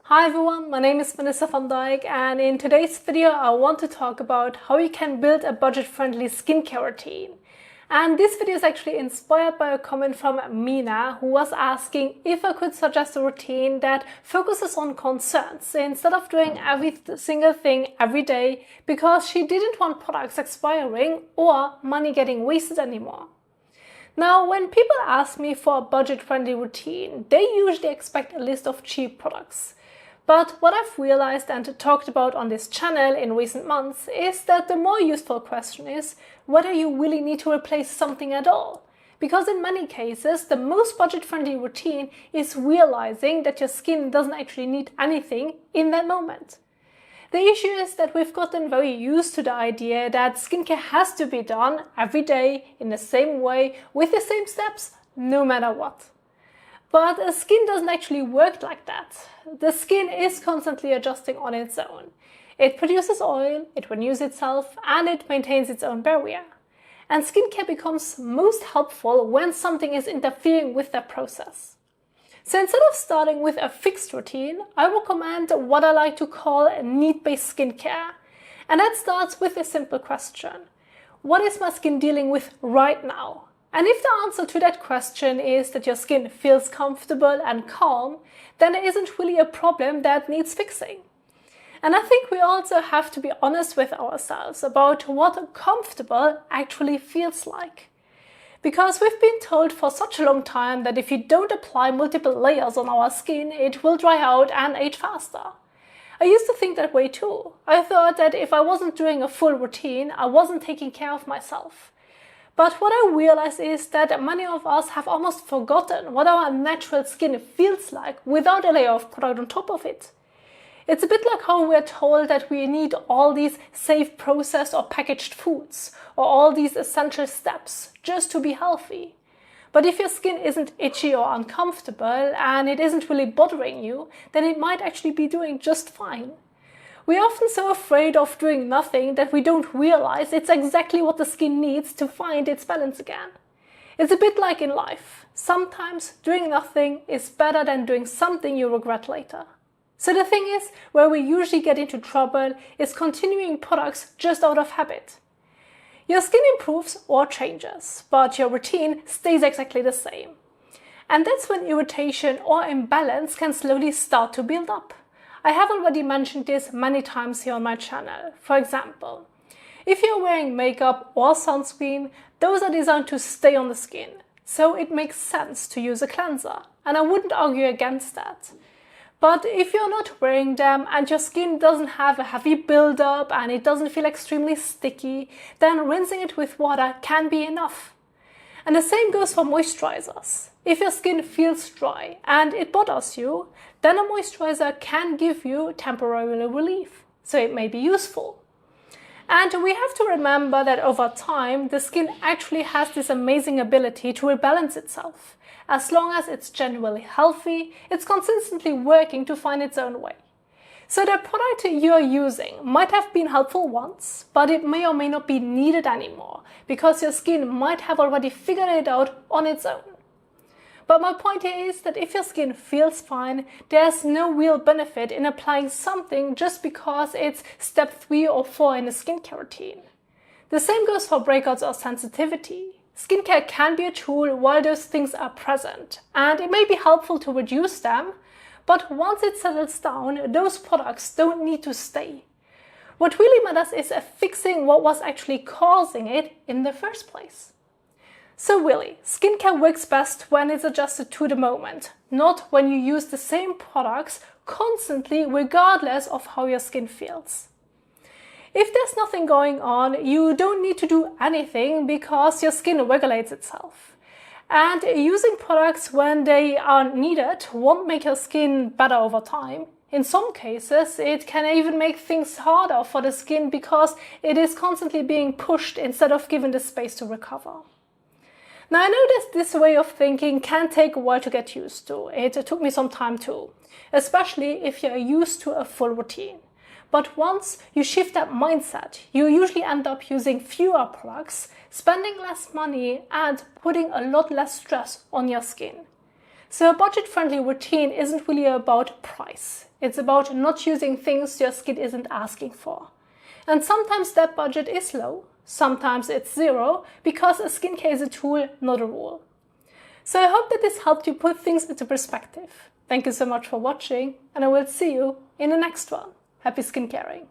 Hi everyone, my name is Vanessa van Dijk, and in today's video I want to talk about how you can build a budget-friendly skincare routine. And this video is actually inspired by a comment from Mina, who was asking if I could suggest a routine that focuses on concerns instead of doing every single thing every day, because she didn't want products expiring or money getting wasted anymore. Now, when people ask me for a budget-friendly routine, they usually expect a list of cheap products. But what I've realized and talked about on this channel in recent months is that the more useful question is whether you really need to replace something at all. Because in many cases, the most budget-friendly routine is realizing that your skin doesn't actually need anything in that moment. The issue is that we've gotten very used to the idea that skincare has to be done every day in the same way with the same steps, no matter what. But skin doesn't actually work like that. The skin is constantly adjusting on its own. It produces oil, it renews itself, and it maintains its own barrier. And skincare becomes most helpful when something is interfering with that process. So instead of starting with a fixed routine, I recommend what I like to call need-based skincare. And that starts with a simple question. What is my skin dealing with right now? And if the answer to that question is that your skin feels comfortable and calm, then there isn't really a problem that needs fixing. And I think we also have to be honest with ourselves about what comfortable actually feels like. Because we've been told for such a long time that if you don't apply multiple layers on our skin, it will dry out and age faster. I used to think that way too. I thought that if I wasn't doing a full routine, I wasn't taking care of myself. But what I realize is that many of us have almost forgotten what our natural skin feels like without a layer of product on top of it. It's a bit like how we're told that we need all these safe processed or packaged foods or all these essential steps just to be healthy. But if your skin isn't itchy or uncomfortable and it isn't really bothering you, then it might actually be doing just fine. We're often so afraid of doing nothing that we don't realize it's exactly what the skin needs to find its balance again. It's a bit like in life. Sometimes doing nothing is better than doing something you regret later. So the thing is, where we usually get into trouble is continuing products just out of habit. Your skin improves or changes, but your routine stays exactly the same. And that's when irritation or imbalance can slowly start to build up. I have already mentioned this many times here on my channel. For example, if you're wearing makeup or sunscreen, those are designed to stay on the skin. So it makes sense to use a cleanser, and I wouldn't argue against that. But if you're not wearing them and your skin doesn't have a heavy buildup and it doesn't feel extremely sticky, then rinsing it with water can be enough. And the same goes for moisturizers. If your skin feels dry and it bothers you, then a moisturizer can give you temporary relief, so it may be useful. And we have to remember that over time, the skin actually has this amazing ability to rebalance itself. As long as it's genuinely healthy, it's consistently working to find its own way. So the product you're using might have been helpful once, but it may or may not be needed anymore, because your skin might have already figured it out on its own. But my point here is that if your skin feels fine, there's no real benefit in applying something just because it's step 3 or 4 in a skincare routine. The same goes for breakouts or sensitivity. Skincare can be a tool while those things are present, and it may be helpful to reduce them, but once it settles down, those products don't need to stay. What really matters is fixing what was actually causing it in the first place. So really, skincare works best when it's adjusted to the moment, not when you use the same products constantly regardless of how your skin feels. If there's nothing going on, you don't need to do anything because your skin regulates itself. And using products when they are needed won't make your skin better over time. In some cases, it can even make things harder for the skin because it is constantly being pushed instead of given the space to recover. Now I know that this way of thinking can take a while to get used to. It took me some time too, especially if you're used to a full routine. But once you shift that mindset, you usually end up using fewer products, spending less money, and putting a lot less stress on your skin. So a budget-friendly routine isn't really about price. It's about not using things your skin isn't asking for. And sometimes that budget is low, sometimes it's zero, because a skincare is a tool, not a rule. So I hope that this helped you put things into perspective. Thank you so much for watching, and I will see you in the next one. Happy skincaring!